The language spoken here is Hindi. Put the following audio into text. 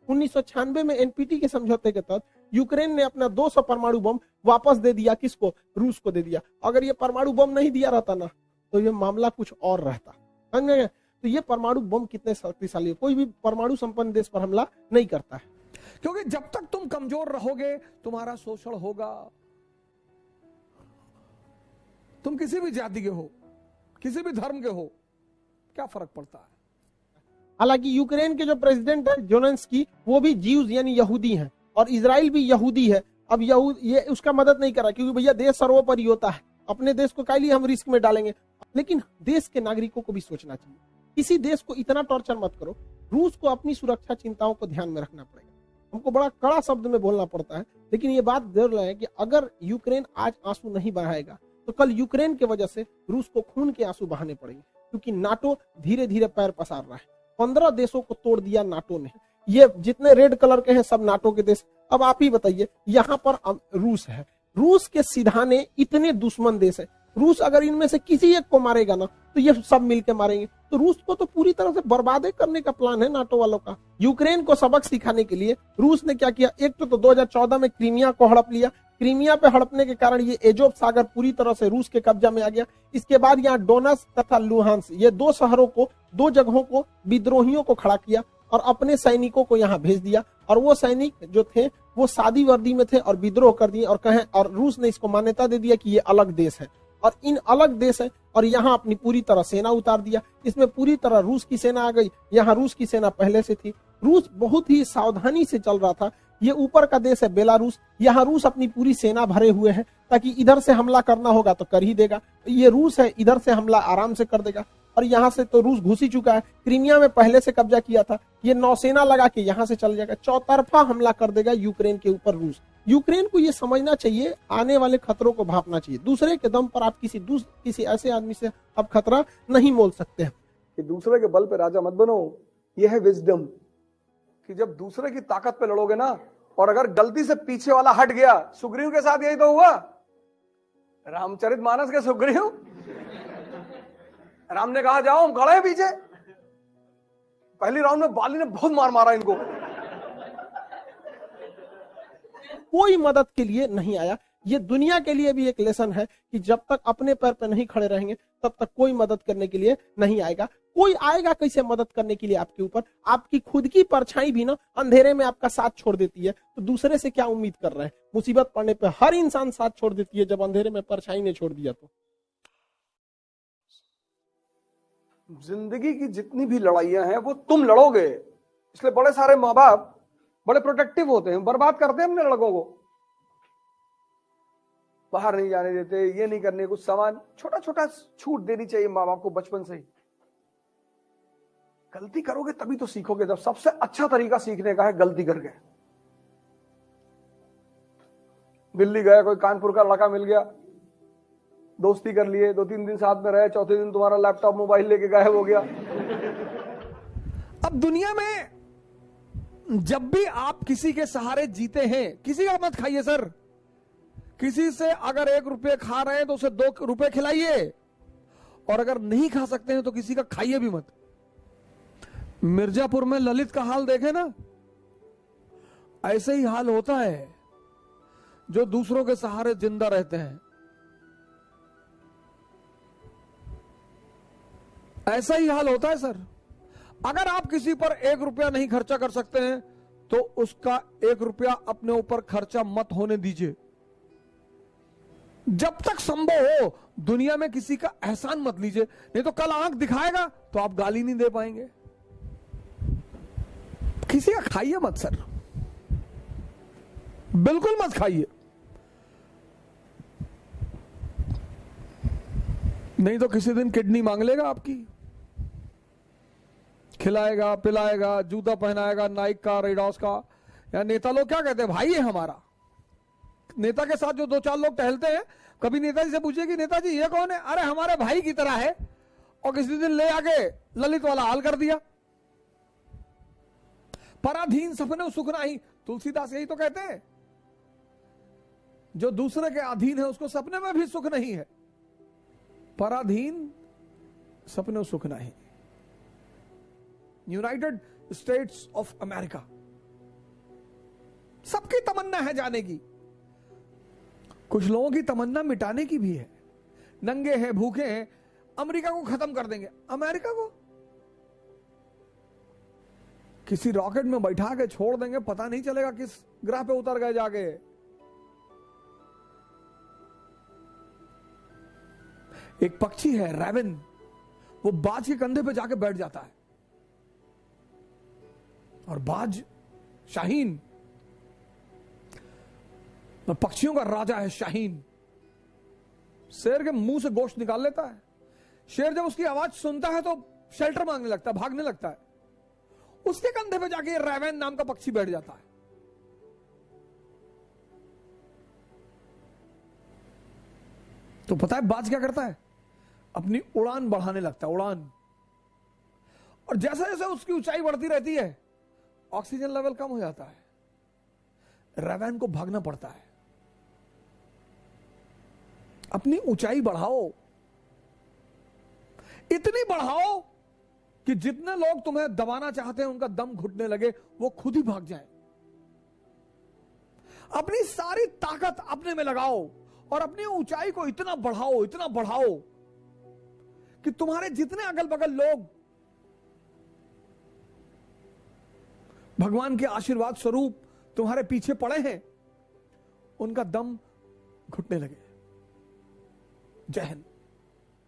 1996 में एनपीटी के समझौते के तहत यूक्रेन ने अपना 200 परमाणु बम वापस दे दिया। किसको? रूस को दे दिया। अगर ये परमाणु बम नहीं दिया रहता ना तो ये मामला कुछ और रहता। समझ गए? तो ये परमाणु बम कितने शक्तिशाली है, कोई भी परमाणु संपन्न देश पर हमला नहीं करता है, क्योंकि जब तक तुम कमजोर रहोगे तुम्हारा शोषण होगा। तुम किसी भी जाति के हो, किसी भी धर्म के हो, क्या फर्क पड़ता है? हालांकि यूक्रेन के जो प्रेसिडेंट है ज़ेलेंस्की, वो भी ज्यूज यानी यहूदी हैं और इजराइल भी यहूदी है। अब ये उसका मदद नहीं कर रहा क्योंकि भैया देश सर्वोपरि होता है, अपने देश को काहे लिए हम रिस्क में डालेंगे। लेकिन देश के नागरिकों को भी सोचना चाहिए, किसी देश को इतना टॉर्चर मत करो। रूस को अपनी सुरक्षा चिंताओं को ध्यान में रखना पड़ेगा। हमको बड़ा कड़ा शब्द में बोलना पड़ता है, लेकिन ये बात जरूर है कि अगर यूक्रेन आज आंसू नहीं बहाएगा तो कल यूक्रेन की वजह से रूस को खून के आंसू बहाने पड़ेंगे, क्योंकि नाटो धीरे धीरे पैर पसार रहा है। 15 देशों को तोड़ दिया नाटो ने। ये जितने रेड कलर के हैं सब नाटो के देश। अब आप ही बताइए, यहाँ पर रूस है, रूस के सिधाने इतने दुश्मन देश है। रूस अगर इनमें से किसी एक को मारेगा ना तो ये सब मिलके मारेंगे। तो रूस को तो पूरी तरह से बर्बाद करने का प्लान है नाटो वालों का। यूक्रेन को सबक सिखाने के लिए रूस ने क्या किया, एक तो 2014 में क्रीमिया को हड़प लिया। क्रीमिया पे हड़पने के कारण ये एजोव सागर पूरी तरह से रूस के कब्जा में आ गया। इसके बाद यहाँ डोनस तथा लुहांस, ये 2 शहरों को, 2 जगहों को विद्रोहियों को खड़ा किया और अपने सैनिकों को यहाँ भेज दिया। और वो सैनिक जो थे वो सादी वर्दी में थे और विद्रोह कर दिए और कहें, और रूस ने इसको मान्यता दे दिया कि ये अलग देश है और इन अलग देश है, और यहाँ अपनी पूरी तरह सेना उतार दिया। इसमें पूरी तरह रूस की सेना आ गई। यहाँ रूस की सेना पहले से थी। रूस बहुत ही सावधानी से चल रहा था। ये ऊपर का देश है बेलारूस, यहाँ रूस अपनी पूरी सेना भरे हुए हैं ताकि इधर से हमला करना होगा तो कर ही देगा। ये रूस है, इधर से हमला आराम से कर देगा। और यहाँ से तो रूस घुस ही चुका है, क्रीमिया में पहले से कब्जा किया था। ये नौसेना लगा के यहाँ से चल जाएगा, चौतरफा हमला कर देगा यूक्रेन के ऊपर रूस। यूक्रेन को ये समझना चाहिए, आने वाले खतरों को भापना चाहिए। दूसरे के दम पर आप किसी ऐसे आदमी से आप खतरा नहीं मोल सकते हैं। कि दूसरे के बल पे राजा मत बनो, यह है विजडम। कि जब दूसरे की ताकत पे लड़ोगे ना, और अगर गलती से पीछे वाला हट गया, सुग्रीव के साथ यही तो हुआ। रामचरितमानस के सुग्रीव, राम ने कहा जाओ, हम खड़े हैं पीछे। पहली राउंड में बाली ने बहुत मार मारा इनको, कोई मदद के लिए नहीं आया। ये दुनिया के लिए भी एक लेसन है कि जब तक अपने पैर पे नहीं खड़े रहेंगे तब तक कोई मदद करने के लिए नहीं आएगा। कोई आएगा कैसे मदद करने के लिए आपके ऊपर? आपकी खुद की परछाई भी ना अंधेरे में आपका साथ छोड़ देती है, तो दूसरे से क्या उम्मीद कर रहे हैं? मुसीबत पड़ने पे हर इंसान साथ छोड़ देती है, जब अंधेरे में परछाई ने छोड़ दिया तो। जिंदगी की जितनी भी लड़ाइयां हैं वो तुम लड़ोगे। इसलिए बड़े सारे माँ बाप बड़े प्रोटेक्टिव होते हैं, बर्बाद करते हैं अपने लड़कों को। बाहर नहीं जाने देते, ये नहीं करने, कुछ सामान छोटा छोटा छूट देनी चाहिए माँ बाप को बचपन से ही। गलती करोगे तभी तो सीखोगे। जब सबसे अच्छा तरीका सीखने का है गलती करके। दिल्ली गया, कोई कानपुर का लड़का मिल गया, दोस्ती कर लिए, 2-3 दिन साथ में रहे, चौथे दिन तुम्हारा लैपटॉप मोबाइल लेके गायब हो गया। अब दुनिया में जब भी आप किसी के सहारे जीते हैं, किसी का मत खाइए सर। किसी से अगर 1 रुपये खा रहे हैं तो उसे 2 रुपये खिलाइए, और अगर नहीं खा सकते हैं तो किसी का खाइए भी मत। मिर्जापुर में ललित का हाल देखे ना, ऐसे ही हाल होता है जो दूसरों के सहारे जिंदा रहते हैं। ऐसा ही हाल होता है सर। अगर आप किसी पर 1 रुपया नहीं खर्चा कर सकते हैं तो उसका 1 रुपया अपने ऊपर खर्चा मत होने दीजिए। जब तक संभव हो दुनिया में किसी का एहसान मत लीजिए, नहीं तो कल आंख दिखाएगा तो आप गाली नहीं दे पाएंगे। किसी का खाइए मत सर, बिल्कुल मत खाइए, नहीं तो किसी दिन किडनी मांग लेगा आपकी। खिलाएगा, पिलाएगा, जूता पहनाएगा, नाइक का, रेडॉस का। या नेता लोग क्या कहते हैं, भाई है हमारा। नेता के साथ जो 2-4 लोग टहलते हैं, कभी नेताजी से पूछिए कि नेताजी ये कौन है? अरे हमारे भाई की तरह है। और किसी दिन ले आके ललित वाला हाल कर दिया। पराधीन सपने सुख नाही, तुलसीदास यही तो कहते हैं। जो दूसरे के अधीन है उसको सपने में भी सुख नहीं है। पराधीन सपने सुख नहीं। यूनाइटेड स्टेट्स ऑफ अमेरिका सबकी तमन्ना है जाने की, कुछ लोगों की तमन्ना मिटाने की भी है। नंगे हैं, भूखे हैं, अमेरिका को खत्म कर देंगे। अमेरिका को किसी रॉकेट में बैठा के छोड़ देंगे, पता नहीं चलेगा किस ग्रह पे उतर गए जाके। एक पक्षी है रैवन, वो बाज के कंधे पे जाके बैठ जाता है, और बाज शाहीन, पक्षियों का राजा है शाहीन, शेर के मुंह से गोश्त निकाल लेता है। शेर जब उसकी आवाज सुनता है तो शेल्टर मांगने लगता है, भागने लगता है। उसके कंधे पे जाके रैवन नाम का पक्षी बैठ जाता है। तो पता है बाज क्या करता है? अपनी उड़ान बढ़ाने लगता है, उड़ान। और जैसे जैसे उसकी ऊंचाई बढ़ती रहती है, ऑक्सीजन लेवल कम हो जाता है, रैवन को भागना पड़ता है। अपनी ऊंचाई बढ़ाओ, इतनी बढ़ाओ कि जितने लोग तुम्हें दबाना चाहते हैं उनका दम घुटने लगे, वो खुद ही भाग जाए। अपनी सारी ताकत अपने में लगाओ और अपनी ऊंचाई को इतना बढ़ाओ कि तुम्हारे जितने अगल बगल लोग भगवान के आशीर्वाद स्वरूप तुम्हारे पीछे पड़े हैं, उनका दम घुटने लगे। जय हिंद।